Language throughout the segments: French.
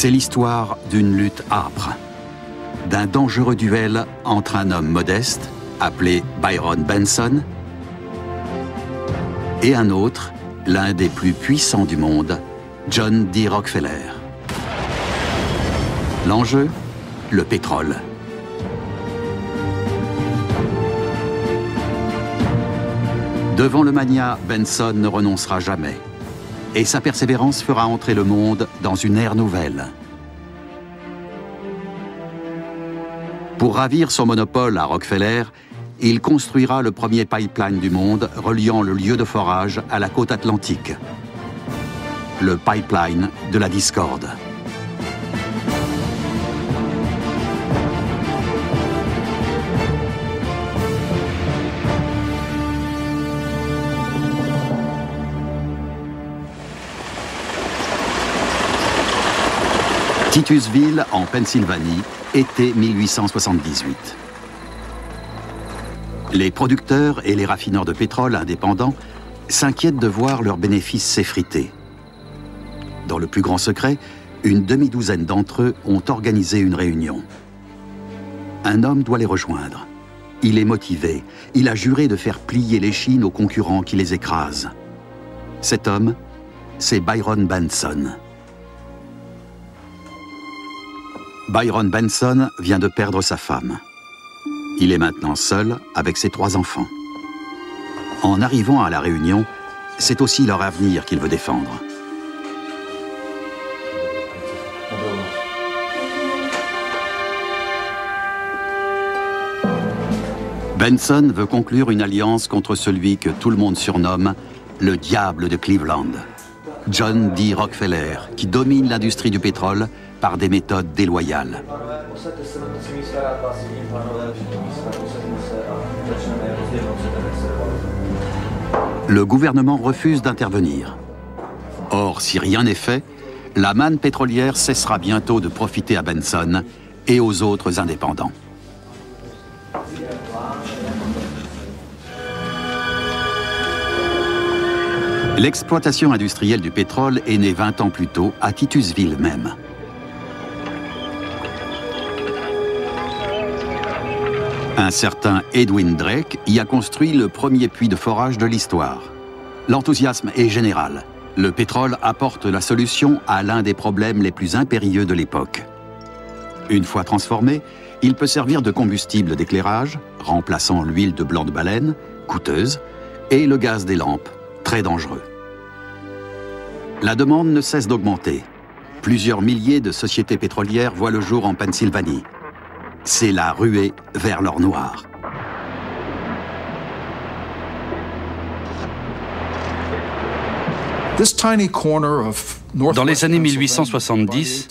C'est l'histoire d'une lutte âpre, d'un dangereux duel entre un homme modeste, appelé Byron Benson, et un autre, l'un des plus puissants du monde, John D. Rockefeller. L'enjeu, le pétrole. Devant le mania, Benson ne renoncera jamais. Et sa persévérance fera entrer le monde dans une ère nouvelle. Pour ravir son monopole à Rockefeller, il construira le premier pipeline du monde reliant le lieu de forage à la côte atlantique. Le pipeline de la discorde. Titusville, en Pennsylvanie, été 1878. Les producteurs et les raffineurs de pétrole indépendants s'inquiètent de voir leurs bénéfices s'effriter. Dans le plus grand secret, une demi-douzaine d'entre eux ont organisé une réunion. Un homme doit les rejoindre. Il est motivé. Il a juré de faire plier l'échine aux concurrents qui les écrasent. Cet homme, c'est Byron Benson. Byron Benson vient de perdre sa femme. Il est maintenant seul avec ses 3 enfants. En arrivant à la réunion, c'est aussi leur avenir qu'il veut défendre. Benson veut conclure une alliance contre celui que tout le monde surnomme le diable de Cleveland, John D. Rockefeller, qui domine l'industrie du pétrole par des méthodes déloyales. Le gouvernement refuse d'intervenir. Or, si rien n'est fait, la manne pétrolière cessera bientôt de profiter à Benson et aux autres indépendants. L'exploitation industrielle du pétrole est née 20 ans plus tôt à Titusville même. Un certain Edwin Drake y a construit le premier puits de forage de l'histoire. L'enthousiasme est général. Le pétrole apporte la solution à l'un des problèmes les plus impérieux de l'époque. Une fois transformé, il peut servir de combustible d'éclairage, remplaçant l'huile de blanc de baleine, coûteuse, et le gaz des lampes, très dangereux. La demande ne cesse d'augmenter. Plusieurs milliers de sociétés pétrolières voient le jour en Pennsylvanie. C'est la ruée vers l'or noir. Dans les années 1870,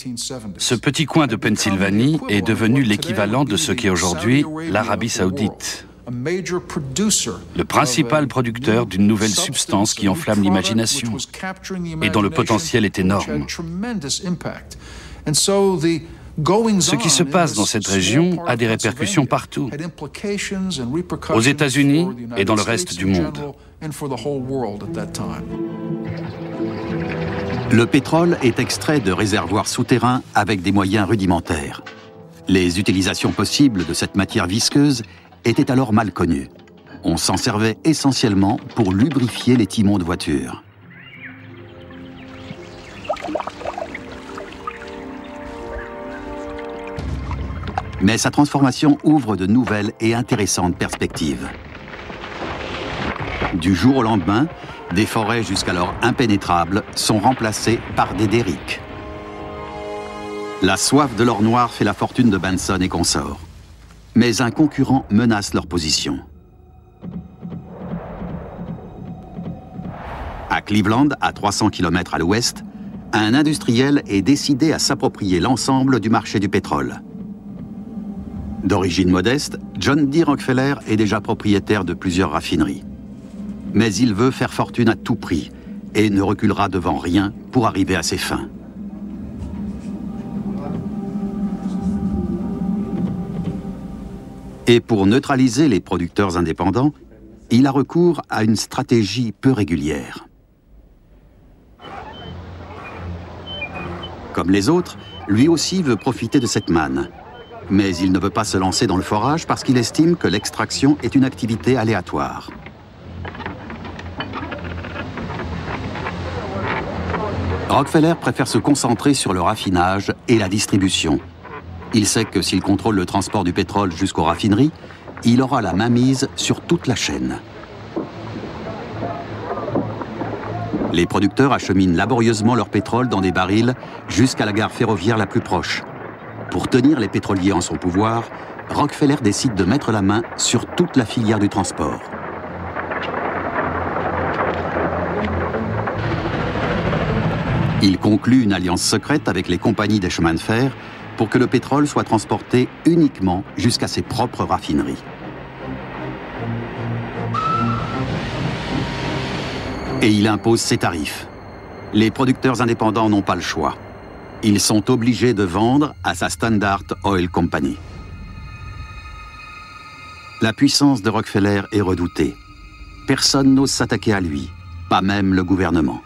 ce petit coin de Pennsylvanie est devenu l'équivalent de ce qu'est aujourd'hui l'Arabie Saoudite. Le principal producteur d'une nouvelle substance qui enflamme l'imagination et dont le potentiel est énorme. Ce qui se passe dans cette région a des répercussions partout, aux États-Unis et dans le reste du monde. Le pétrole est extrait de réservoirs souterrains avec des moyens rudimentaires. Les utilisations possibles de cette matière visqueuse étaient alors mal connues. On s'en servait essentiellement pour lubrifier les timons de voitures. Mais sa transformation ouvre de nouvelles et intéressantes perspectives. Du jour au lendemain, des forêts jusqu'alors impénétrables sont remplacées par des derricks. La soif de l'or noir fait la fortune de Benson et consorts. Mais un concurrent menace leur position. À Cleveland, à 300 km à l'ouest, un industriel est décidé à s'approprier l'ensemble du marché du pétrole. D'origine modeste, John D. Rockefeller est déjà propriétaire de plusieurs raffineries. Mais il veut faire fortune à tout prix et ne reculera devant rien pour arriver à ses fins. Et pour neutraliser les producteurs indépendants, il a recours à une stratégie peu régulière. Comme les autres, lui aussi veut profiter de cette manne. Mais il ne veut pas se lancer dans le forage parce qu'il estime que l'extraction est une activité aléatoire. Rockefeller préfère se concentrer sur le raffinage et la distribution. Il sait que s'il contrôle le transport du pétrole jusqu'aux raffineries, il aura la mainmise sur toute la chaîne. Les producteurs acheminent laborieusement leur pétrole dans des barils jusqu'à la gare ferroviaire la plus proche. Pour tenir les pétroliers en son pouvoir, Rockefeller décide de mettre la main sur toute la filière du transport. Il conclut une alliance secrète avec les compagnies des chemins de fer pour que le pétrole soit transporté uniquement jusqu'à ses propres raffineries. Et il impose ses tarifs. Les producteurs indépendants n'ont pas le choix. Ils sont obligés de vendre à sa Standard Oil Company. La puissance de Rockefeller est redoutée. Personne n'ose s'attaquer à lui, pas même le gouvernement.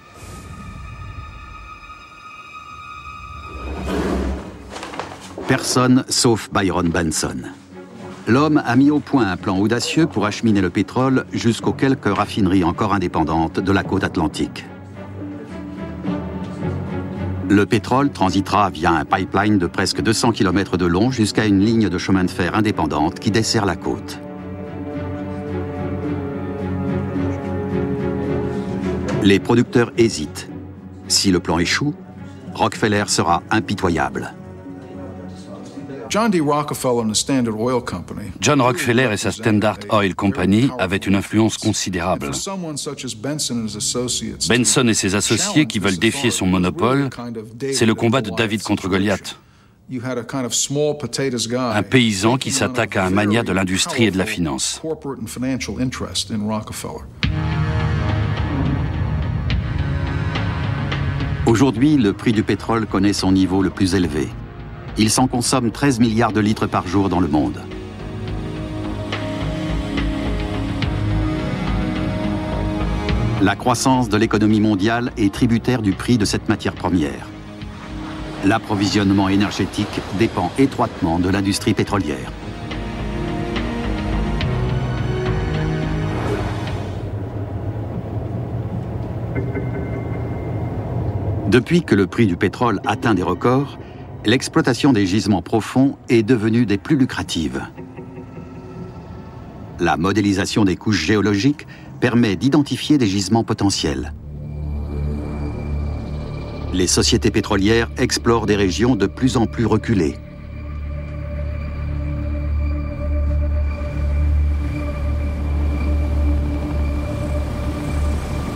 Personne sauf Byron Benson. L'homme a mis au point un plan audacieux pour acheminer le pétrole jusqu'aux quelques raffineries encore indépendantes de la côte atlantique. Le pétrole transitera via un pipeline de presque 200 km de long jusqu'à une ligne de chemin de fer indépendante qui dessert la côte. Les producteurs hésitent. Si le plan échoue, Rockefeller sera impitoyable. John Rockefeller et sa Standard Oil Company avaient une influence considérable. Benson et ses associés qui veulent défier son monopole, c'est le combat de David contre Goliath. Un paysan qui s'attaque à un magnat de l'industrie et de la finance. Aujourd'hui, le prix du pétrole connaît son niveau le plus élevé. Il s'en consomme 13 milliards de litres par jour dans le monde. La croissance de l'économie mondiale est tributaire du prix de cette matière première. L'approvisionnement énergétique dépend étroitement de l'industrie pétrolière. Depuis que le prix du pétrole atteint des records, l'exploitation des gisements profonds est devenue des plus lucratives. La modélisation des couches géologiques permet d'identifier des gisements potentiels. Les sociétés pétrolières explorent des régions de plus en plus reculées.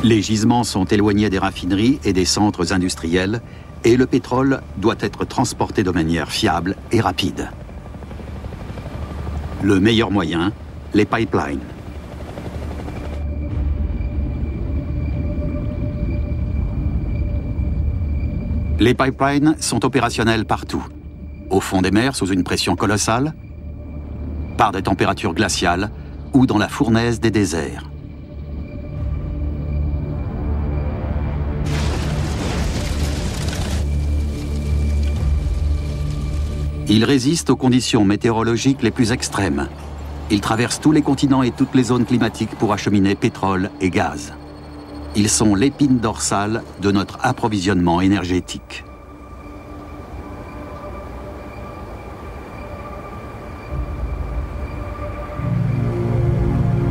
Les gisements sont éloignés des raffineries et des centres industriels, et le pétrole doit être transporté de manière fiable et rapide. Le meilleur moyen, les pipelines. Les pipelines sont opérationnels partout, au fond des mers sous une pression colossale, par des températures glaciales ou dans la fournaise des déserts. Ils résistent aux conditions météorologiques les plus extrêmes. Ils traversent tous les continents et toutes les zones climatiques pour acheminer pétrole et gaz. Ils sont l'épine dorsale de notre approvisionnement énergétique.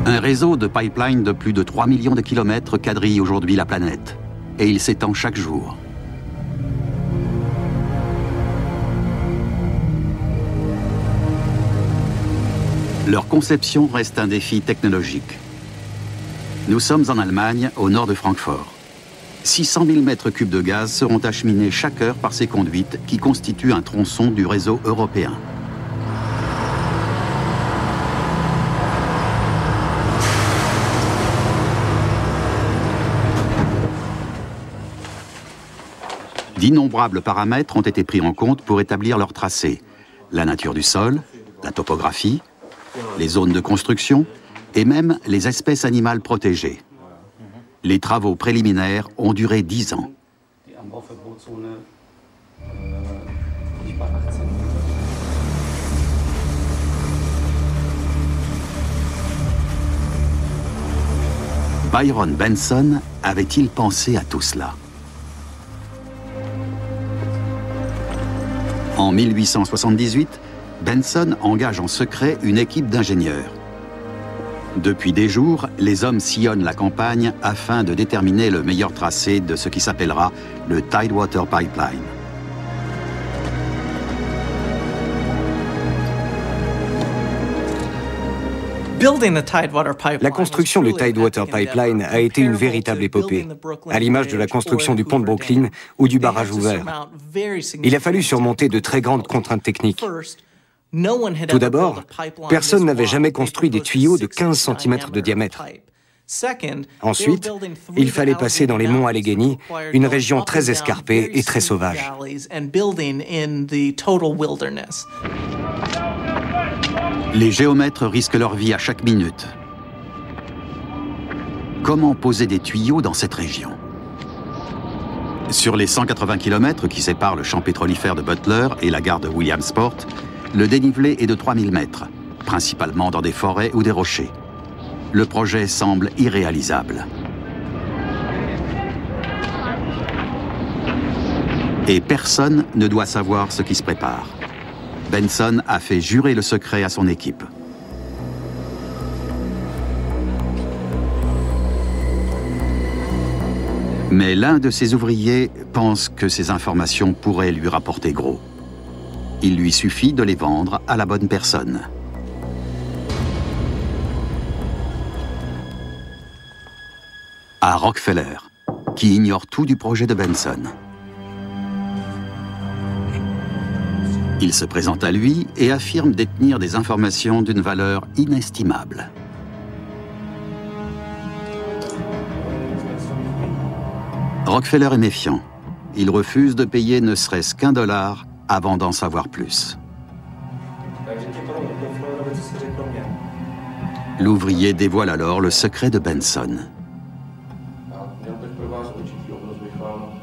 Un réseau de pipelines de plus de 3 millions de kilomètres quadrille aujourd'hui la planète, et il s'étend chaque jour. Leur conception reste un défi technologique. Nous sommes en Allemagne, au nord de Francfort. 600 000 mètres cubes de gaz seront acheminés chaque heure par ces conduites qui constituent un tronçon du réseau européen. D'innombrables paramètres ont été pris en compte pour établir leur tracé. La nature du sol, la topographie, les zones de construction et même les espèces animales protégées. Les travaux préliminaires ont duré 10 ans. Byron Benson avait-il pensé à tout cela? En 1878, Benson engage en secret une équipe d'ingénieurs. Depuis des jours, les hommes sillonnent la campagne afin de déterminer le meilleur tracé de ce qui s'appellera le Tidewater Pipeline. La construction du Tidewater Pipeline a été une véritable épopée, à l'image de la construction du pont de Brooklyn ou du barrage ouvert. Il a fallu surmonter de très grandes contraintes techniques. Tout d'abord, personne n'avait jamais construit des tuyaux de 15 cm de diamètre. Ensuite, il fallait passer dans les monts Allegheny, une région très escarpée et très sauvage. Les géomètres risquent leur vie à chaque minute. Comment poser des tuyaux dans cette région? Sur les 180 km qui séparent le champ pétrolifère de Butler et la gare de Williamsport, le dénivelé est de 3000 mètres, principalement dans des forêts ou des rochers. Le projet semble irréalisable. Et personne ne doit savoir ce qui se prépare. Benson a fait jurer le secret à son équipe. Mais l'un de ses ouvriers pense que ces informations pourraient lui rapporter gros. Il lui suffit de les vendre à la bonne personne. À Rockefeller, qui ignore tout du projet de Benson. Il se présente à lui et affirme détenir des informations d'une valeur inestimable. Rockefeller est méfiant. Il refuse de payer ne serait-ce qu'1 dollar avant d'en savoir plus. L'ouvrier dévoile alors le secret de Benson.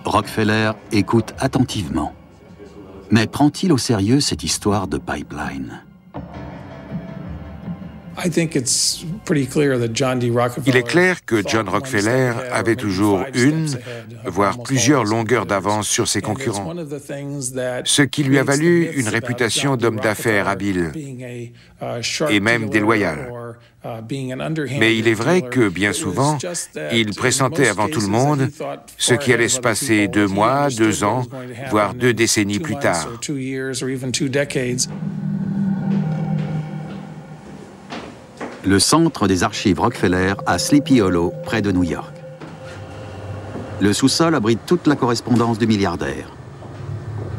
Rockefeller écoute attentivement. Mais prend-il au sérieux cette histoire de pipeline? Il est clair que John Rockefeller avait toujours une, voire plusieurs longueurs d'avance sur ses concurrents, ce qui lui a valu une réputation d'homme d'affaires habile et même déloyal. Mais il est vrai que, bien souvent, il pressentait avant tout le monde ce qui allait se passer 2 mois, 2 ans, voire 2 décennies plus tard. Le centre des archives Rockefeller à Sleepy Hollow, près de New York. Le sous-sol abrite toute la correspondance du milliardaire.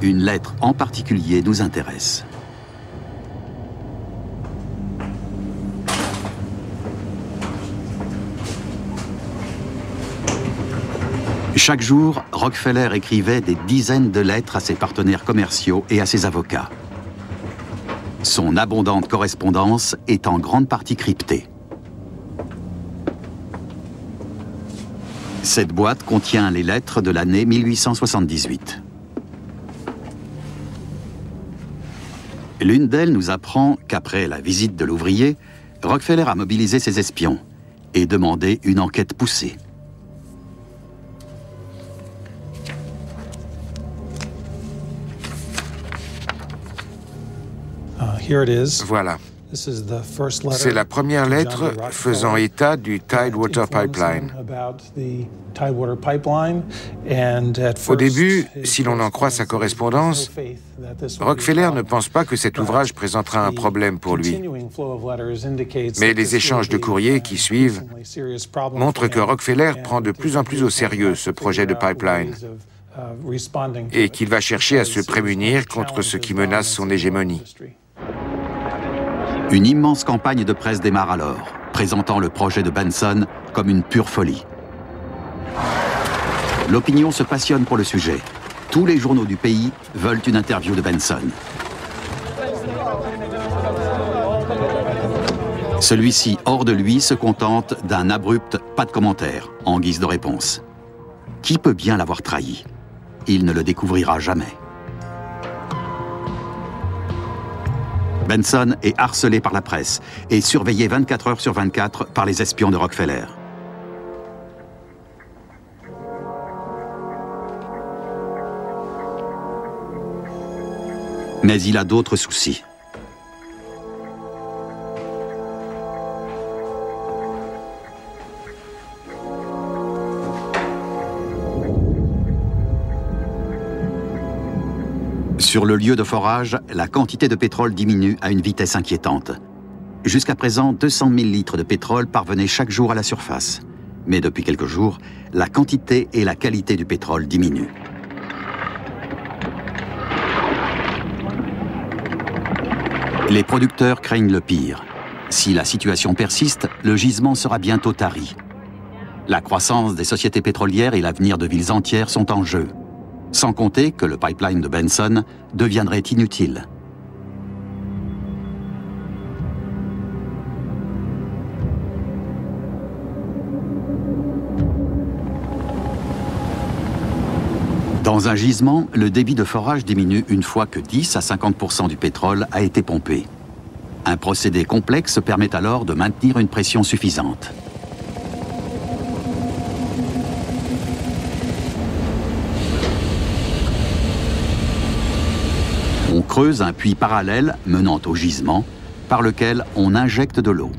Une lettre en particulier nous intéresse. Chaque jour, Rockefeller écrivait des dizaines de lettres à ses partenaires commerciaux et à ses avocats. Son abondante correspondance est en grande partie cryptée. Cette boîte contient les lettres de l'année 1878. L'une d'elles nous apprend qu'après la visite de l'ouvrier, Rockefeller a mobilisé ses espions et demandé une enquête poussée. Voilà. C'est la première lettre faisant état du Tidewater Pipeline. Au début, si l'on en croit sa correspondance, Rockefeller ne pense pas que cet ouvrage présentera un problème pour lui. Mais les échanges de courriers qui suivent montrent que Rockefeller prend de plus en plus au sérieux ce projet de pipeline et qu'il va chercher à se prémunir contre ce qui menace son hégémonie. Une immense campagne de presse démarre alors, présentant le projet de Benson comme une pure folie. L'opinion se passionne pour le sujet. Tous les journaux du pays veulent une interview de Benson. Celui-ci, hors de lui, se contente d'un abrupt « pas de commentaire » en guise de réponse. Qui peut bien l'avoir trahi? Il ne le découvrira jamais. Benson est harcelé par la presse et surveillé 24 heures sur 24 par les espions de Rockefeller. Mais il a d'autres soucis. Sur le lieu de forage, la quantité de pétrole diminue à une vitesse inquiétante. Jusqu'à présent, 200 000 litres de pétrole parvenaient chaque jour à la surface. Mais depuis quelques jours, la quantité et la qualité du pétrole diminuent. Les producteurs craignent le pire. Si la situation persiste, le gisement sera bientôt tari. La croissance des sociétés pétrolières et l'avenir de villes entières sont en jeu. Sans compter que le pipeline de Benson deviendrait inutile. Dans un gisement, le débit de forage diminue une fois que 10 à 50% du pétrole a été pompé. Un procédé complexe permet alors de maintenir une pression suffisante. On creuse un puits parallèle menant au gisement, par lequel on injecte de l'eau.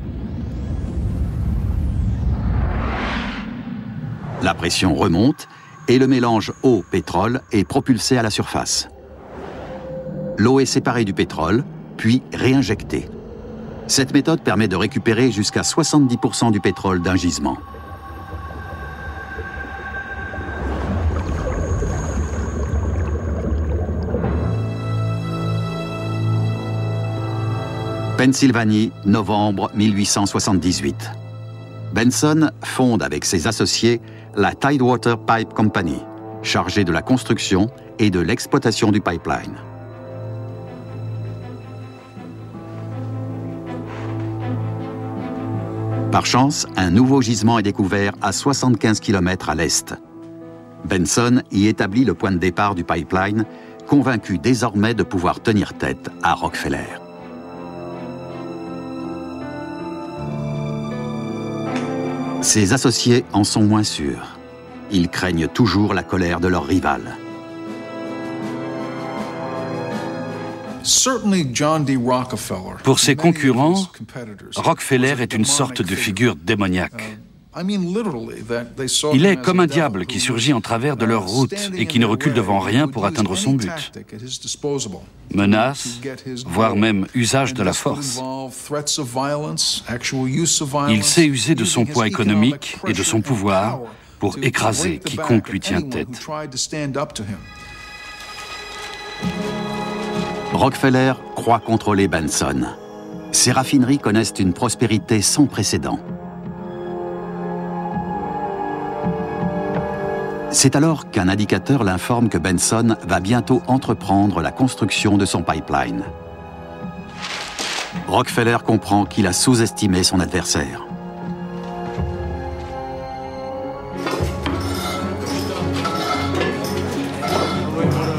La pression remonte et le mélange eau-pétrole est propulsé à la surface. L'eau est séparée du pétrole, puis réinjectée. Cette méthode permet de récupérer jusqu'à 70% du pétrole d'un gisement. Pennsylvanie, novembre 1878. Benson fonde avec ses associés la Tidewater Pipe Company, chargée de la construction et de l'exploitation du pipeline. Par chance, un nouveau gisement est découvert à 75 km à l'est. Benson y établit le point de départ du pipeline, convaincu désormais de pouvoir tenir tête à Rockefeller. Ses associés en sont moins sûrs. Ils craignent toujours la colère de leur rival. Pour ses concurrents, Rockefeller est une sorte de figure démoniaque. Il est comme un diable qui surgit en travers de leur route et qui ne recule devant rien pour atteindre son but. Menaces, voire même usage de la force. Il sait user de son poids économique et de son pouvoir pour écraser quiconque lui tient tête. Rockefeller croit contrôler Benson. Ses raffineries connaissent une prospérité sans précédent. C'est alors qu'un indicateur l'informe que Benson va bientôt entreprendre la construction de son pipeline. Rockefeller comprend qu'il a sous-estimé son adversaire.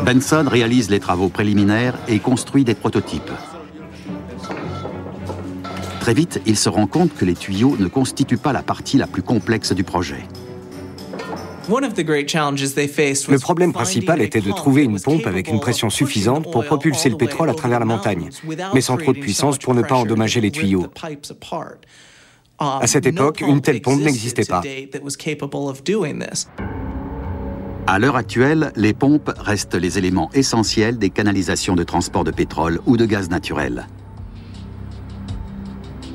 Benson réalise les travaux préliminaires et construit des prototypes. Très vite, il se rend compte que les tuyaux ne constituent pas la partie la plus complexe du projet. Le problème principal était de trouver une pompe avec une pression suffisante pour propulser le pétrole à travers la montagne, mais sans trop de puissance pour ne pas endommager les tuyaux. À cette époque, une telle pompe n'existait pas. À l'heure actuelle, les pompes restent les éléments essentiels des canalisations de transport de pétrole ou de gaz naturel.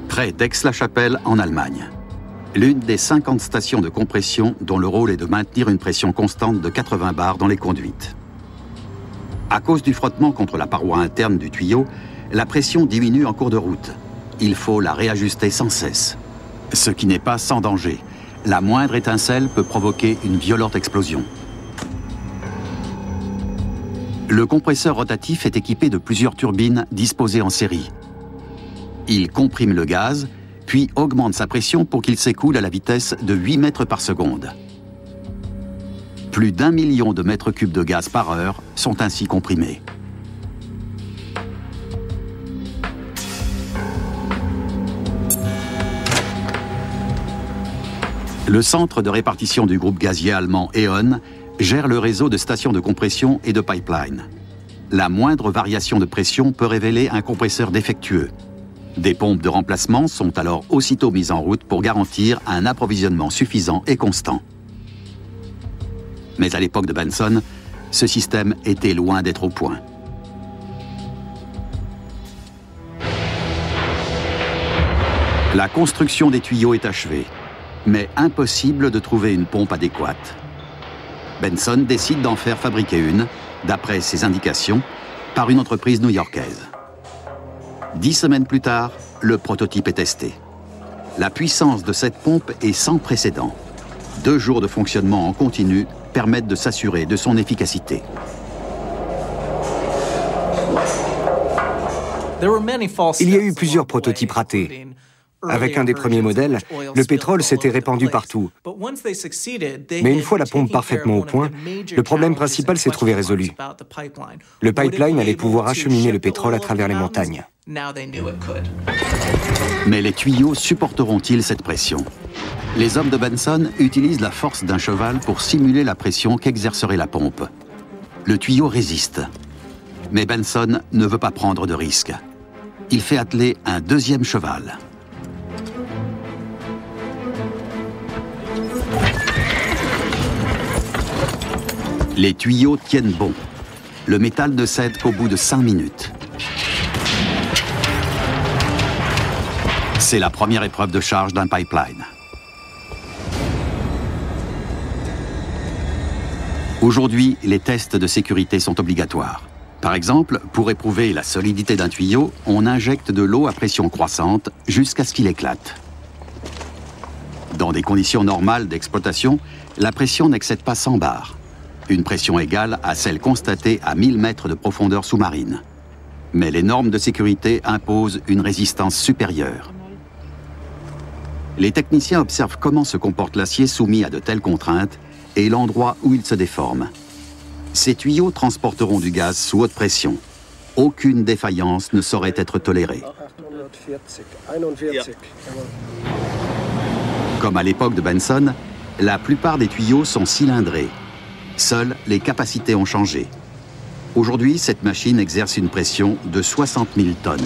Près d'Aix-la-Chapelle, en Allemagne. L'une des 50 stations de compression dont le rôle est de maintenir une pression constante de 80 bars dans les conduites. À cause du frottement contre la paroi interne du tuyau, la pression diminue en cours de route. Il faut la réajuster sans cesse. Ce qui n'est pas sans danger. La moindre étincelle peut provoquer une violente explosion. Le compresseur rotatif est équipé de plusieurs turbines disposées en série. Il comprime le gaz, puis augmente sa pression pour qu'il s'écoule à la vitesse de 8 mètres par seconde. Plus d'1 million de mètres cubes de gaz par heure sont ainsi comprimés. Le centre de répartition du groupe gazier allemand E.ON gère le réseau de stations de compression et de pipeline. La moindre variation de pression peut révéler un compresseur défectueux. Des pompes de remplacement sont alors aussitôt mises en route pour garantir un approvisionnement suffisant et constant. Mais à l'époque de Benson, ce système était loin d'être au point. La construction des tuyaux est achevée, mais impossible de trouver une pompe adéquate. Benson décide d'en faire fabriquer une, d'après ses indications, par une entreprise new-yorkaise. 10 semaines plus tard, le prototype est testé. La puissance de cette pompe est sans précédent. 2 jours de fonctionnement en continu permettent de s'assurer de son efficacité. Il y a eu plusieurs prototypes ratés. Avec un des premiers modèles, le pétrole s'était répandu partout. Mais une fois la pompe parfaitement au point, le problème principal s'est trouvé résolu. Le pipeline allait pouvoir acheminer le pétrole à travers les montagnes. Mais les tuyaux supporteront-ils cette pression? Les hommes de Benson utilisent la force d'un cheval pour simuler la pression qu'exercerait la pompe. Le tuyau résiste. Mais Benson ne veut pas prendre de risques. Il fait atteler un 2e cheval. Les tuyaux tiennent bon. Le métal ne cède qu'au bout de 5 minutes. C'est la première épreuve de charge d'un pipeline. Aujourd'hui, les tests de sécurité sont obligatoires. Par exemple, pour éprouver la solidité d'un tuyau, on injecte de l'eau à pression croissante jusqu'à ce qu'il éclate. Dans des conditions normales d'exploitation, la pression n'excède pas 100 bars. Une pression égale à celle constatée à 1000 mètres de profondeur sous-marine. Mais les normes de sécurité imposent une résistance supérieure. Les techniciens observent comment se comporte l'acier soumis à de telles contraintes et l'endroit où il se déforme. Ces tuyaux transporteront du gaz sous haute pression. Aucune défaillance ne saurait être tolérée. Comme à l'époque de Benson, la plupart des tuyaux sont cylindrés. Seules les capacités ont changé. Aujourd'hui, cette machine exerce une pression de 60 000 tonnes.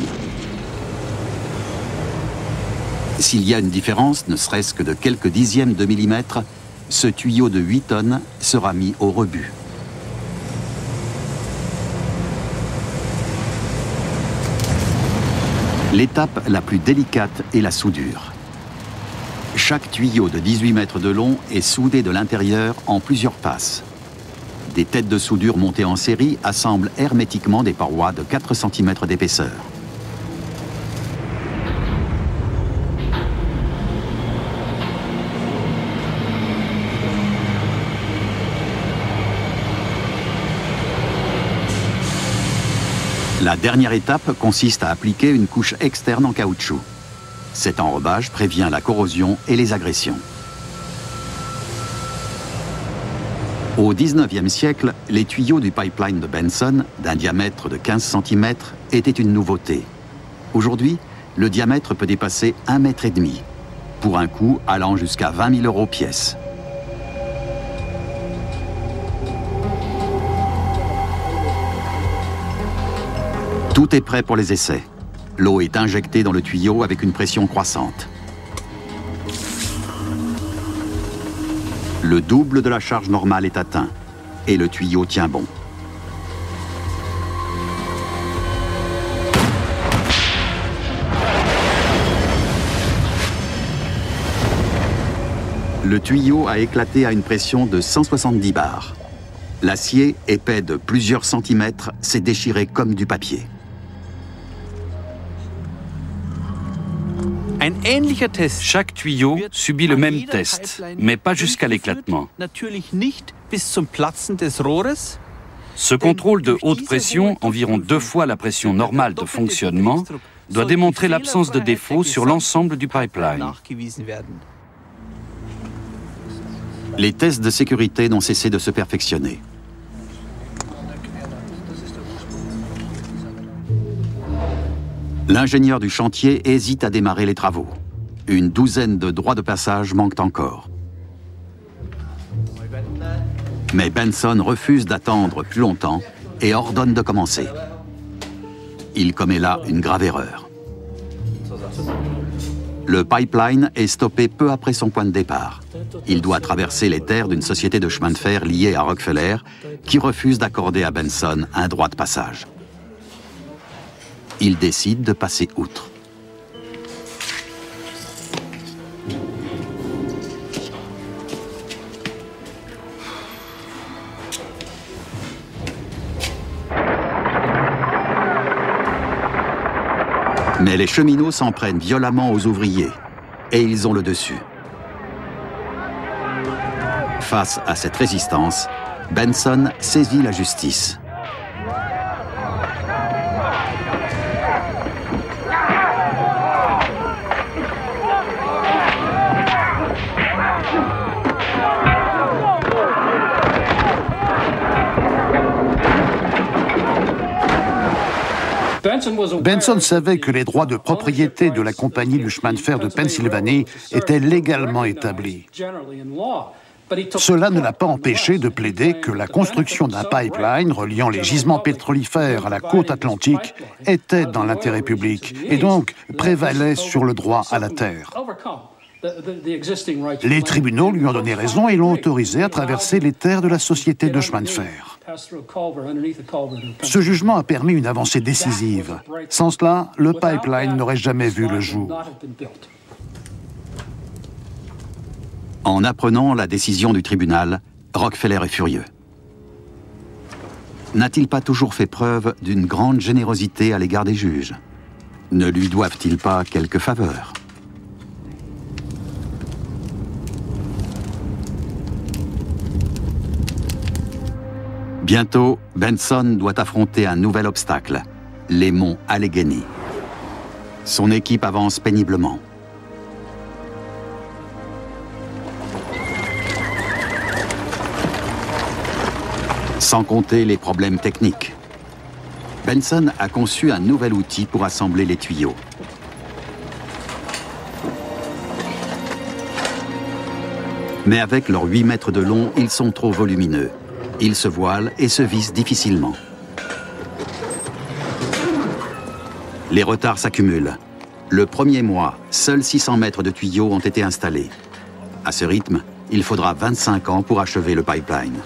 S'il y a une différence, ne serait-ce que de quelques dixièmes de millimètre, ce tuyau de 8 tonnes sera mis au rebut. L'étape la plus délicate est la soudure. Chaque tuyau de 18 mètres de long est soudé de l'intérieur en plusieurs passes. Des têtes de soudure montées en série assemblent hermétiquement des parois de 4 cm d'épaisseur. La dernière étape consiste à appliquer une couche externe en caoutchouc. Cet enrobage prévient la corrosion et les agressions. Au XIXe siècle, les tuyaux du pipeline de Benson, d'un diamètre de 15 cm, étaient une nouveauté. Aujourd'hui, le diamètre peut dépasser 1,5 m, pour un coût allant jusqu'à 20 000 € pièce. Tout est prêt pour les essais. L'eau est injectée dans le tuyau avec une pression croissante. Le double de la charge normale est atteint et le tuyau tient bon. Le tuyau a éclaté à une pression de 170 bars. L'acier, épais de plusieurs centimètres, s'est déchiré comme du papier. Chaque tuyau subit le même test, mais pas jusqu'à l'éclatement. Ce contrôle de haute pression, environ 2 fois la pression normale de fonctionnement, doit démontrer l'absence de défaut sur l'ensemble du pipeline. Les tests de sécurité n'ont cessé de se perfectionner. L'ingénieur du chantier hésite à démarrer les travaux. Une douzaine de droits de passage manquent encore. Mais Benson refuse d'attendre plus longtemps et ordonne de commencer. Il commet là une grave erreur. Le pipeline est stoppé peu après son point de départ. Il doit traverser les terres d'une société de chemin de fer liée à Rockefeller qui refuse d'accorder à Benson un droit de passage. Il décide de passer outre. Mais les cheminots s'en prennent violemment aux ouvriers et ils ont le dessus. Face à cette résistance, Benson saisit la justice. Benson savait que les droits de propriété de la compagnie du chemin de fer de Pennsylvanie étaient légalement établis. Cela ne l'a pas empêché de plaider que la construction d'un pipeline reliant les gisements pétrolifères à la côte atlantique était dans l'intérêt public et donc prévalait sur le droit à la terre. Les tribunaux lui ont donné raison et l'ont autorisé à traverser les terres de la société de chemin de fer. Ce jugement a permis une avancée décisive. Sans cela, le pipeline n'aurait jamais vu le jour. En apprenant la décision du tribunal, Rockefeller est furieux. N'a-t-il pas toujours fait preuve d'une grande générosité à l'égard des juges? Ne lui doivent-ils pas quelques faveurs? Bientôt, Benson doit affronter un nouvel obstacle, les monts Allegheny. Son équipe avance péniblement. Sans compter les problèmes techniques. Benson a conçu un nouvel outil pour assembler les tuyaux. Mais avec leurs 8 mètres de long, ils sont trop volumineux. Ils se voilent et se vissent difficilement. Les retards s'accumulent. Le premier mois, seuls 600 mètres de tuyaux ont été installés. À ce rythme, il faudra 25 ans pour achever le pipeline.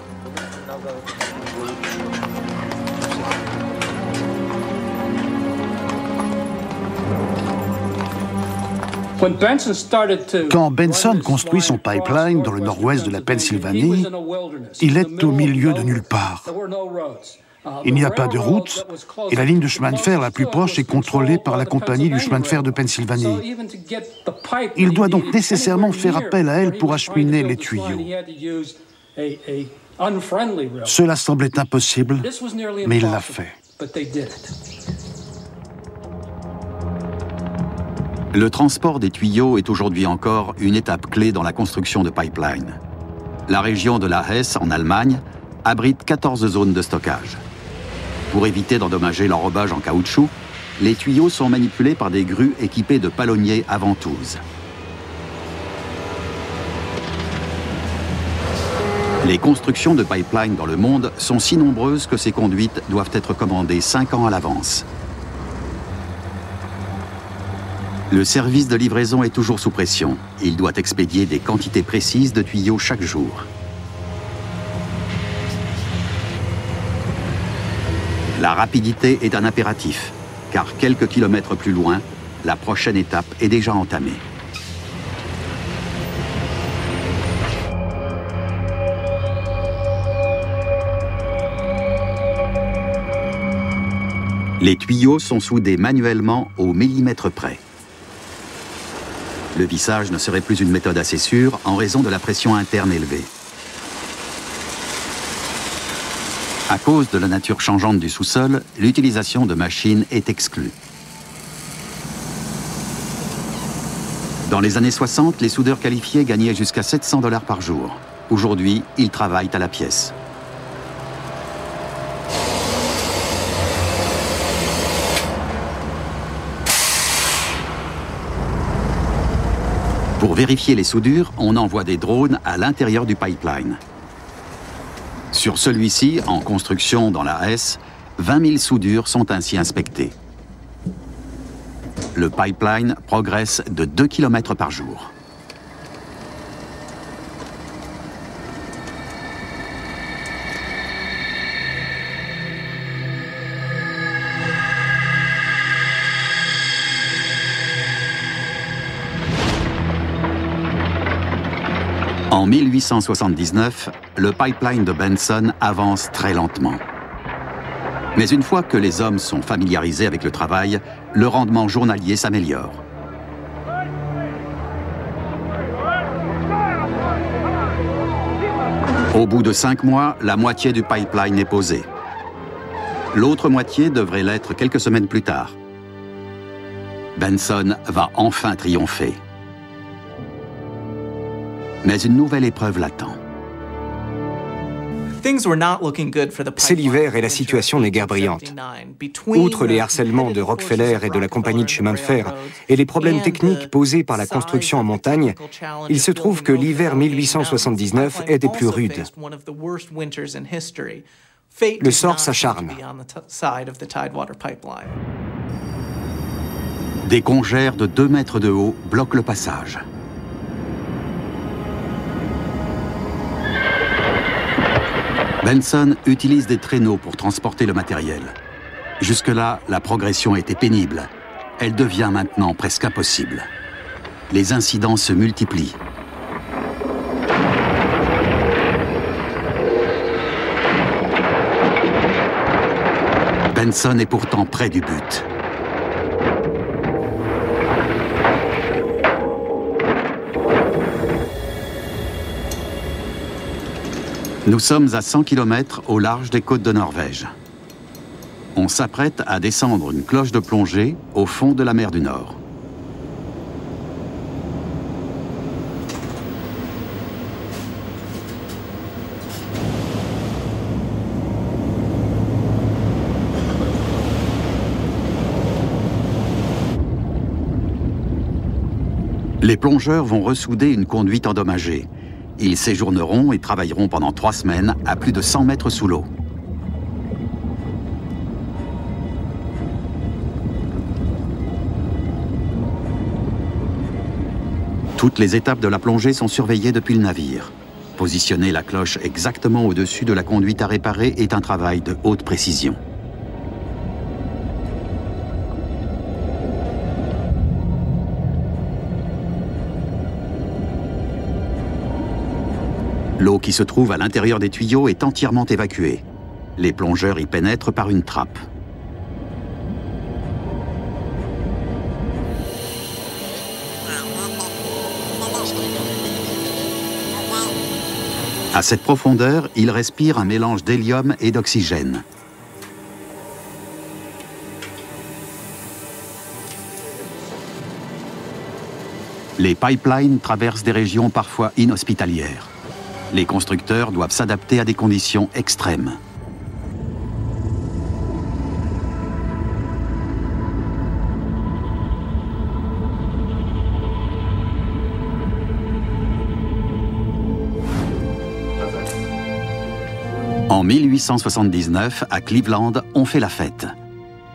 Quand Benson construit son pipeline dans le nord-ouest de la Pennsylvanie, il est au milieu de nulle part. Il n'y a pas de route et la ligne de chemin de fer la plus proche est contrôlée par la compagnie du chemin de fer de Pennsylvanie. Il doit donc nécessairement faire appel à elle pour acheminer les tuyaux. Cela semblait impossible, mais il l'a fait. Le transport des tuyaux est aujourd'hui encore une étape clé dans la construction de pipelines. La région de la Hesse, en Allemagne, abrite 14 zones de stockage. Pour éviter d'endommager l'enrobage en caoutchouc, les tuyaux sont manipulés par des grues équipées de palonniers à ventouse. Les constructions de pipelines dans le monde sont si nombreuses que ces conduites doivent être commandées 5 ans à l'avance. Le service de livraison est toujours sous pression. Il doit expédier des quantités précises de tuyaux chaque jour. La rapidité est un impératif, car quelques kilomètres plus loin, la prochaine étape est déjà entamée. Les tuyaux sont soudés manuellement au millimètre près. Le vissage ne serait plus une méthode assez sûre en raison de la pression interne élevée. À cause de la nature changeante du sous-sol, l'utilisation de machines est exclue. Dans les années 60, les soudeurs qualifiés gagnaient jusqu'à 700 $ par jour. Aujourd'hui, ils travaillent à la pièce. Pour vérifier les soudures, on envoie des drones à l'intérieur du pipeline. Sur celui-ci, en construction dans la Hesse, 20 000 soudures sont ainsi inspectées. Le pipeline progresse de 2 km par jour. En 1879, le pipeline de Benson avance très lentement. Mais une fois que les hommes sont familiarisés avec le travail, le rendement journalier s'améliore. Au bout de 5 mois, la moitié du pipeline est posée. L'autre moitié devrait l'être quelques semaines plus tard. Benson va enfin triompher. Mais une nouvelle épreuve l'attend. C'est l'hiver et la situation n'est guère brillante. Outre les harcèlements de Rockefeller et de la compagnie de chemin de fer et les problèmes techniques posés par la construction en montagne, il se trouve que l'hiver 1879 est des plus rudes. Le sort s'acharne. Des congères de 2 mètres de haut bloquent le passage. Benson utilise des traîneaux pour transporter le matériel. Jusque-là, la progression était pénible. Elle devient maintenant presque impossible. Les incidents se multiplient. Benson est pourtant près du but. Nous sommes à 100 km au large des côtes de Norvège. On s'apprête à descendre une cloche de plongée au fond de la mer du Nord. Les plongeurs vont ressouder une conduite endommagée. Ils séjourneront et travailleront pendant 3 semaines à plus de 100 mètres sous l'eau. Toutes les étapes de la plongée sont surveillées depuis le navire. Positionner la cloche exactement au-dessus de la conduite à réparer est un travail de haute précision. L'eau qui se trouve à l'intérieur des tuyaux est entièrement évacuée. Les plongeurs y pénètrent par une trappe. À cette profondeur, ils respirent un mélange d'hélium et d'oxygène. Les pipelines traversent des régions parfois inhospitalières. Les constructeurs doivent s'adapter à des conditions extrêmes. En 1879, à Cleveland, on fait la fête.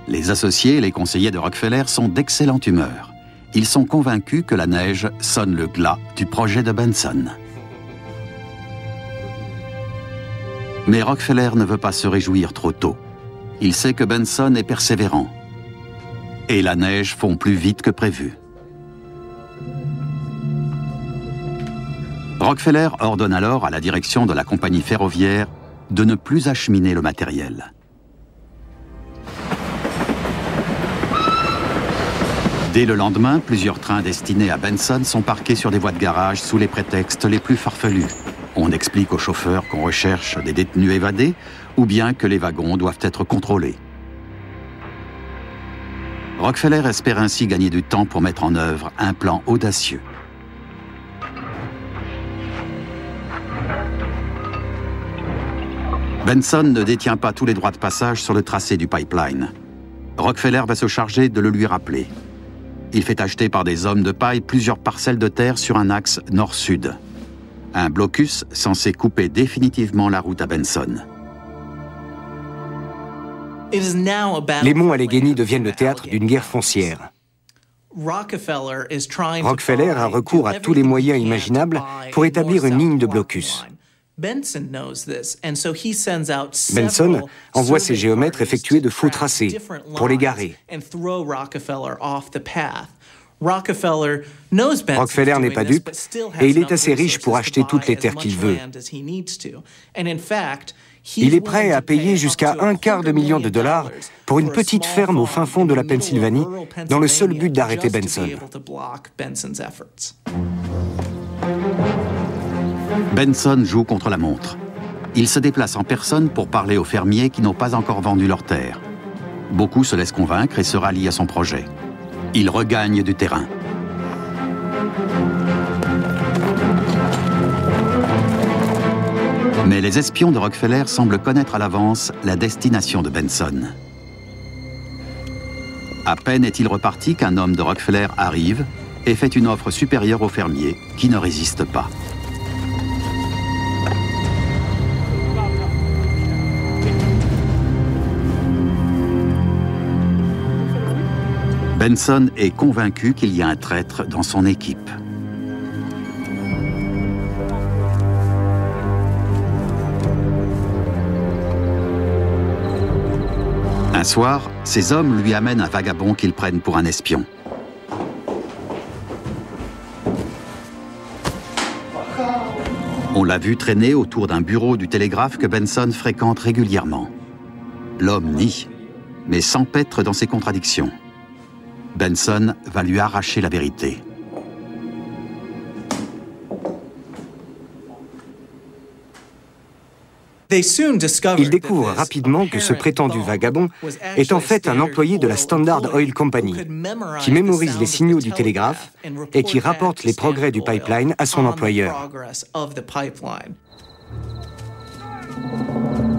Les associés et les conseillers de Rockefeller sont d'excellente humeur. Ils sont convaincus que la neige sonne le glas du projet de Benson. Mais Rockefeller ne veut pas se réjouir trop tôt. Il sait que Benson est persévérant. Et la neige fond plus vite que prévu. Rockefeller ordonne alors à la direction de la compagnie ferroviaire de ne plus acheminer le matériel. Dès le lendemain, plusieurs trains destinés à Benson sont parqués sur des voies de garage sous les prétextes les plus farfelus. On explique aux chauffeurs qu'on recherche des détenus évadés ou bien que les wagons doivent être contrôlés. Rockefeller espère ainsi gagner du temps pour mettre en œuvre un plan audacieux. Benson ne détient pas tous les droits de passage sur le tracé du pipeline. Rockefeller va se charger de le lui rappeler. Il fait acheter par des hommes de paille plusieurs parcelles de terre sur un axe nord-sud. un blocus censé couper définitivement la route à Benson. Les monts Allegheny deviennent le théâtre d'une guerre foncière. Rockefeller a recours à tous les moyens imaginables pour établir une ligne de blocus. Benson envoie ses géomètres effectuer de faux tracés pour les garer. Rockefeller n'est pas dupe et il est assez riche pour acheter toutes les terres qu'il veut. Il est prêt à payer jusqu'à $250 000 pour une petite ferme au fin fond de la Pennsylvanie, dans le seul but d'arrêter Benson. Benson joue contre la montre. Il se déplace en personne pour parler aux fermiers qui n'ont pas encore vendu leurs terres. Beaucoup se laissent convaincre et se rallient à son projet. Il regagne du terrain. Mais les espions de Rockefeller semblent connaître à l'avance la destination de Benson. À peine est-il reparti qu'un homme de Rockefeller arrive et fait une offre supérieure aux fermiers qui ne résistent pas. Benson est convaincu qu'il y a un traître dans son équipe. Un soir, ses hommes lui amènent un vagabond qu'ils prennent pour un espion. On l'a vu traîner autour d'un bureau du télégraphe que Benson fréquente régulièrement. L'homme nie, mais s'empêtre dans ses contradictions. Benson va lui arracher la vérité. Ils découvrent rapidement que ce prétendu vagabond est en fait un employé de la Standard Oil Company, qui mémorise les signaux du télégraphe et qui rapporte les progrès du pipeline à son employeur.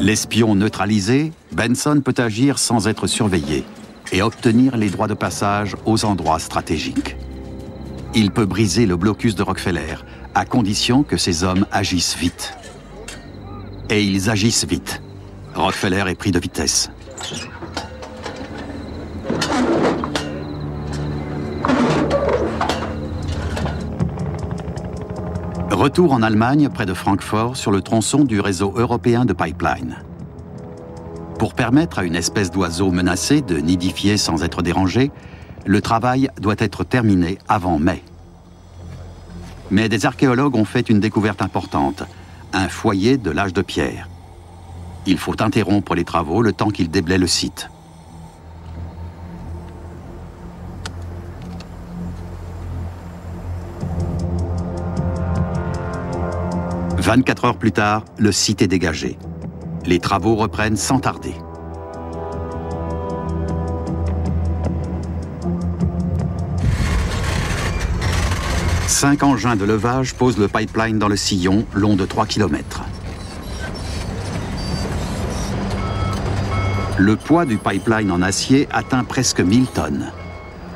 L'espion neutralisé, Benson peut agir sans être surveillé et obtenir les droits de passage aux endroits stratégiques. Il peut briser le blocus de Rockefeller, à condition que ses hommes agissent vite. Et ils agissent vite. Rockefeller est pris de vitesse. Retour en Allemagne, près de Francfort, sur le tronçon du réseau européen de pipeline. Pour permettre à une espèce d'oiseau menacé de nidifier sans être dérangé, le travail doit être terminé avant mai. Mais des archéologues ont fait une découverte importante. Un foyer de l'âge de pierre. Il faut interrompre les travaux le temps qu'ils déblaient le site. « 24 heures plus tard, le site est dégagé. Les travaux reprennent sans tarder. Cinq engins de levage posent le pipeline dans le sillon, long de 3 km. Le poids du pipeline en acier atteint presque 1000 tonnes.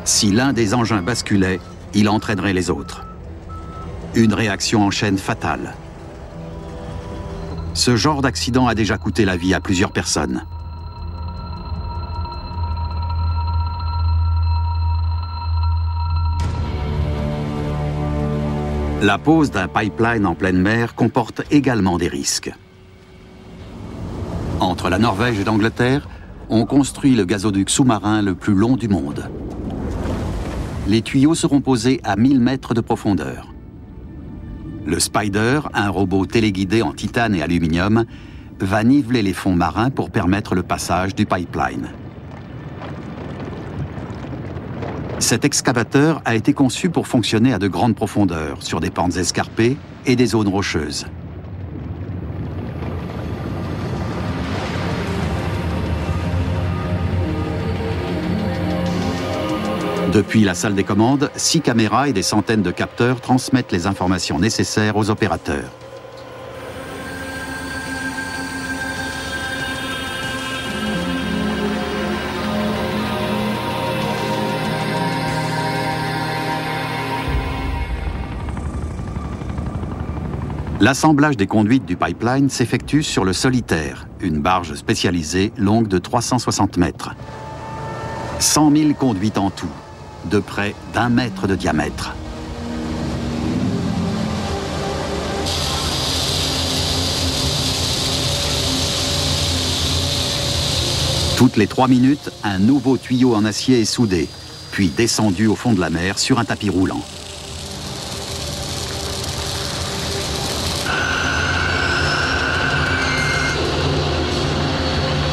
Si l'un des engins basculait, il entraînerait les autres. Une réaction en chaîne fatale. Ce genre d'accident a déjà coûté la vie à plusieurs personnes. La pose d'un pipeline en pleine mer comporte également des risques. Entre la Norvège et l'Angleterre, on construit le gazoduc sous-marin le plus long du monde. Les tuyaux seront posés à 1000 mètres de profondeur. Le Spider, un robot téléguidé en titane et aluminium, va niveler les fonds marins pour permettre le passage du pipeline. Cet excavateur a été conçu pour fonctionner à de grandes profondeurs, sur des pentes escarpées et des zones rocheuses. Depuis la salle des commandes, 6 caméras et des centaines de capteurs transmettent les informations nécessaires aux opérateurs. L'assemblage des conduites du pipeline s'effectue sur le Solitaire, une barge spécialisée longue de 360 mètres. 100 000 conduites en tout, de près d'1 mètre de diamètre. Toutes les 3 minutes, un nouveau tuyau en acier est soudé, puis descendu au fond de la mer sur un tapis roulant.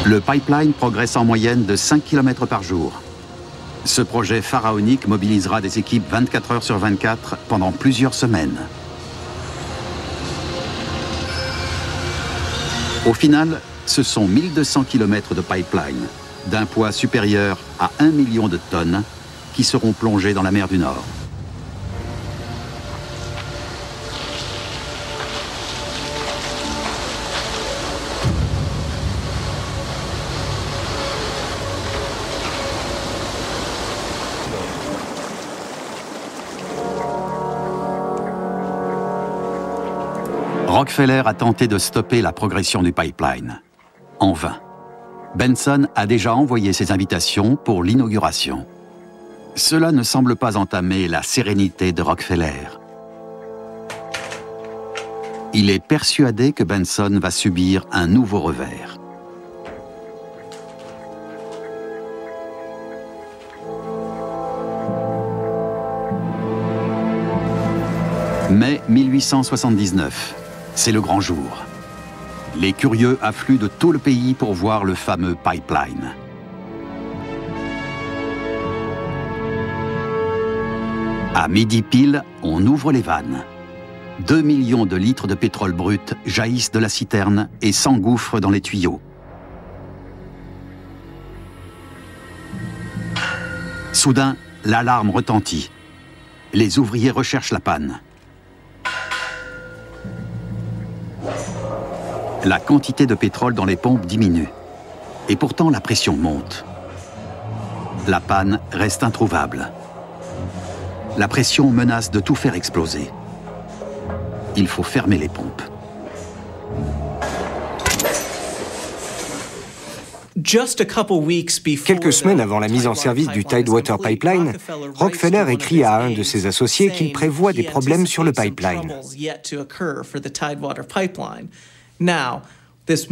Le pipeline progresse en moyenne de 5 km par jour. Ce projet pharaonique mobilisera des équipes 24 heures sur 24 pendant plusieurs semaines. Au final, ce sont 1200 km de pipeline, d'un poids supérieur à 1 million de tonnes, qui seront plongés dans la mer du Nord. Rockefeller a tenté de stopper la progression du pipeline. En vain. Benson a déjà envoyé ses invitations pour l'inauguration. Cela ne semble pas entamer la sérénité de Rockefeller. Il est persuadé que Benson va subir un nouveau revers. Mai 1879. C'est le grand jour. Les curieux affluent de tout le pays pour voir le fameux pipeline. À midi pile, on ouvre les vannes. 2 millions de litres de pétrole brut jaillissent de la citerne et s'engouffrent dans les tuyaux. Soudain, l'alarme retentit. Les ouvriers recherchent la panne. La quantité de pétrole dans les pompes diminue. Et pourtant, la pression monte. La panne reste introuvable. La pression menace de tout faire exploser. Il faut fermer les pompes. Quelques semaines avant la mise en service du Tidewater Pipeline, Rockefeller écrit à un de ses associés qu'il prévoit des problèmes sur le pipeline.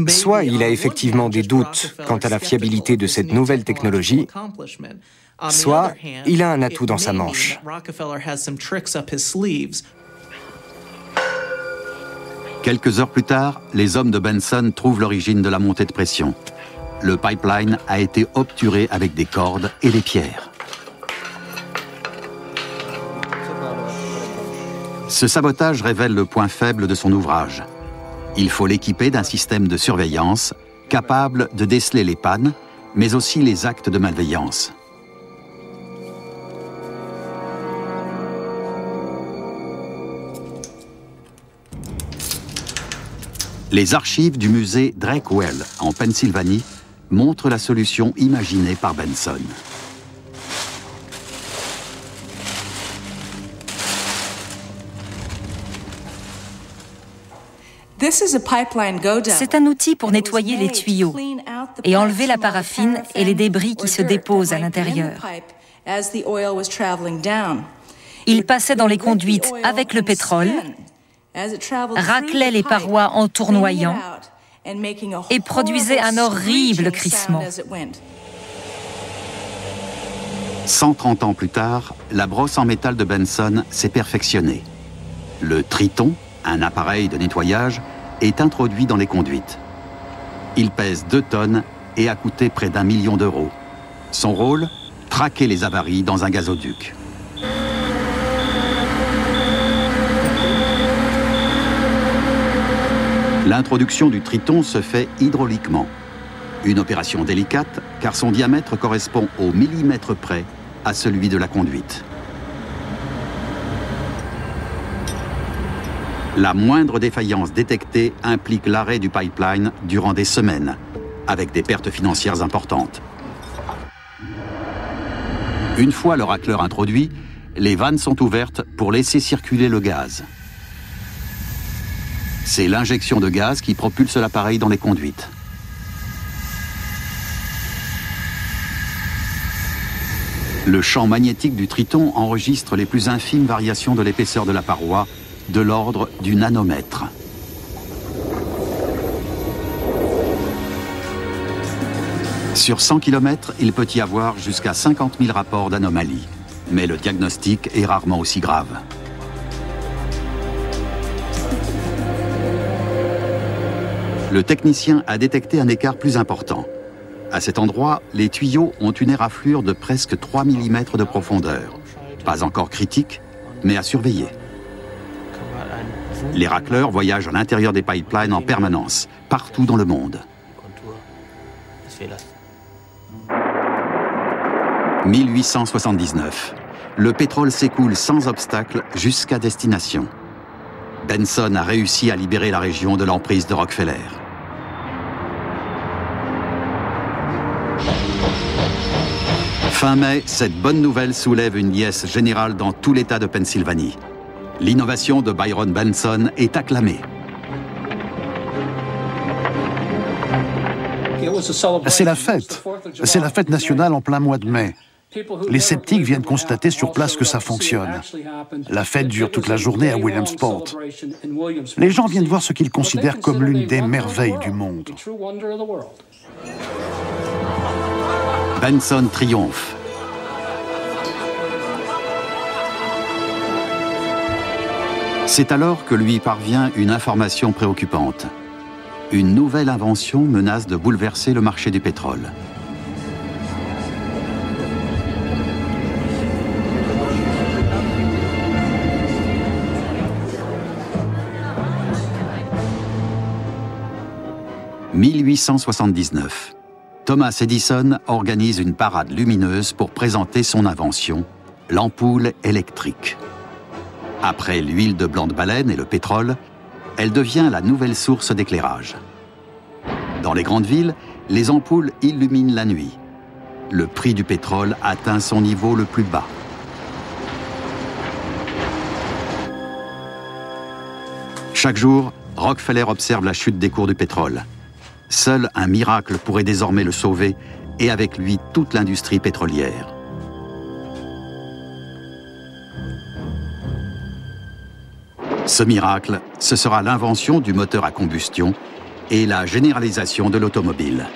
Soit il a effectivement des doutes quant à la fiabilité de cette nouvelle technologie, soit il a un atout dans sa manche. Quelques heures plus tard, les hommes de Benson trouvent l'origine de la montée de pression. Le pipeline a été obturé avec des cordes et des pierres. Ce sabotage révèle le point faible de son ouvrage. Il faut l'équiper d'un système de surveillance capable de déceler les pannes, mais aussi les actes de malveillance. Les archives du musée Drake Well, en Pennsylvanie, montrent la solution imaginée par Benson. C'est un outil pour nettoyer les tuyaux et enlever la paraffine et les débris qui se déposent à l'intérieur. Il passait dans les conduites avec le pétrole, raclait les parois en tournoyant et produisait un horrible crissement. 130 ans plus tard, la brosse en métal de Benson s'est perfectionnée. Le Triton, un appareil de nettoyage, est introduit dans les conduites. Il pèse 2 tonnes et a coûté près d'1 million d'euros. Son rôle, traquer les avaries dans un gazoduc. L'introduction du Triton se fait hydrauliquement. Une opération délicate, car son diamètre correspond au millimètre près à celui de la conduite. La moindre défaillance détectée implique l'arrêt du pipeline durant des semaines, avec des pertes financières importantes. Une fois le racleur introduit, les vannes sont ouvertes pour laisser circuler le gaz. C'est l'injection de gaz qui propulse l'appareil dans les conduites. Le champ magnétique du Triton enregistre les plus infimes variations de l'épaisseur de la paroi, de l'ordre du nanomètre. Sur 100 km, il peut y avoir jusqu'à 50 000 rapports d'anomalies. Mais le diagnostic est rarement aussi grave. Le technicien a détecté un écart plus important. À cet endroit, les tuyaux ont une éraflure de presque 3 mm de profondeur. Pas encore critique, mais à surveiller. Les racleurs voyagent à l'intérieur des pipelines en permanence, partout dans le monde. 1879. Le pétrole s'écoule sans obstacle jusqu'à destination. Benson a réussi à libérer la région de l'emprise de Rockefeller. Fin mai, cette bonne nouvelle soulève une liesse générale dans tout l'État de Pennsylvanie. L'innovation de Byron Benson est acclamée. C'est la fête nationale en plein mois de mai. Les sceptiques viennent constater sur place que ça fonctionne. La fête dure toute la journée à Williamsport. Les gens viennent voir ce qu'ils considèrent comme l'une des merveilles du monde. Benson triomphe. C'est alors que lui parvient une information préoccupante. Une nouvelle invention menace de bouleverser le marché du pétrole. « 1879. Thomas Edison organise une parade lumineuse pour présenter son invention, l'ampoule électrique. Après l'huile de blanc de baleine et le pétrole, elle devient la nouvelle source d'éclairage. Dans les grandes villes, les ampoules illuminent la nuit. Le prix du pétrole atteint son niveau le plus bas. Chaque jour, Rockefeller observe la chute des cours du pétrole. Seul un miracle pourrait désormais le sauver, et avec lui toute l'industrie pétrolière. Ce miracle, ce sera l'invention du moteur à combustion et la généralisation de l'automobile.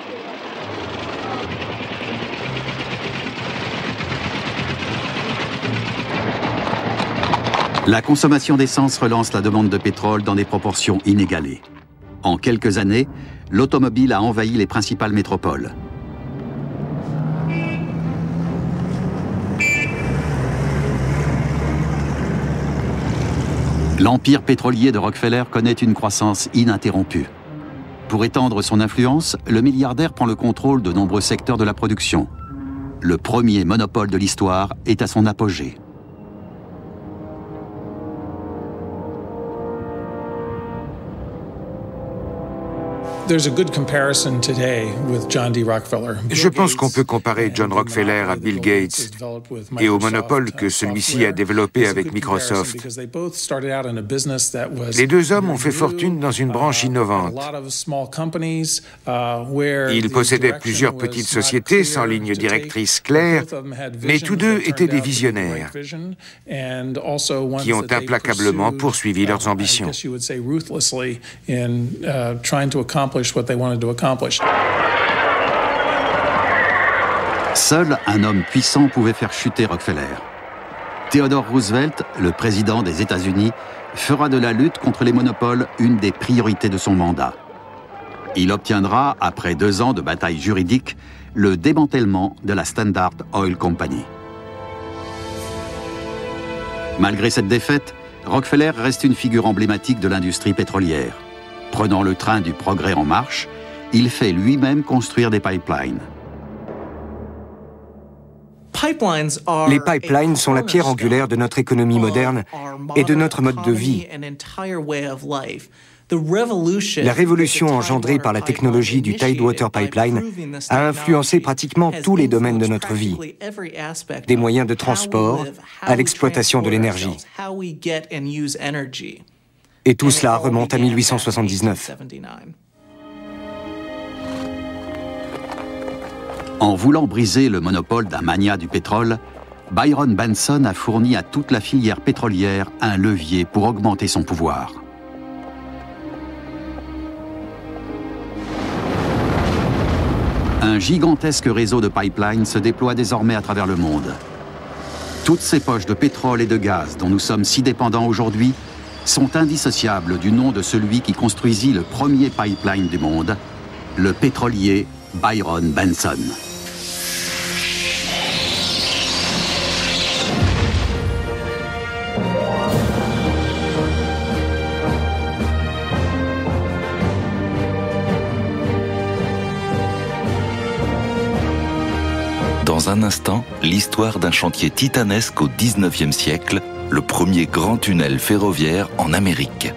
La consommation d'essence relance la demande de pétrole dans des proportions inégalées. En quelques années, l'automobile a envahi les principales métropoles. L'empire pétrolier de Rockefeller connaît une croissance ininterrompue. Pour étendre son influence, le milliardaire prend le contrôle de nombreux secteurs de la production. Le premier monopole de l'histoire est à son apogée. Je pense qu'on peut comparer John Rockefeller à Bill Gates et au monopole que celui-ci a développé avec Microsoft. Les deux hommes ont fait fortune dans une branche innovante. Ils possédaient plusieurs petites sociétés sans ligne directrice claire, mais tous deux étaient des visionnaires qui ont implacablement poursuivi leurs ambitions. Seul un homme puissant pouvait faire chuter Rockefeller. Theodore Roosevelt, le président des États-Unis, fera de la lutte contre les monopoles une des priorités de son mandat. Il obtiendra, après 2 ans de bataille juridique, le démantèlement de la Standard Oil Company. Malgré cette défaite, Rockefeller reste une figure emblématique de l'industrie pétrolière. Prenant le train du progrès en marche, il fait lui-même construire des pipelines. Les pipelines sont la pierre angulaire de notre économie moderne et de notre mode de vie. La révolution engendrée par la technologie du Tidewater Pipeline a influencé pratiquement tous les domaines de notre vie, des moyens de transport à l'exploitation de l'énergie. Et tout cela remonte à 1879. En voulant briser le monopole d'un magnat du pétrole, Byron Benson a fourni à toute la filière pétrolière un levier pour augmenter son pouvoir. Un gigantesque réseau de pipelines se déploie désormais à travers le monde. Toutes ces poches de pétrole et de gaz dont nous sommes si dépendants aujourd'hui sont indissociables du nom de celui qui construisit le premier pipeline du monde, le pétrolier Byron Benson. Dans un instant, l'histoire d'un chantier titanesque au XIXe siècle, le premier grand tunnel ferroviaire en Amérique.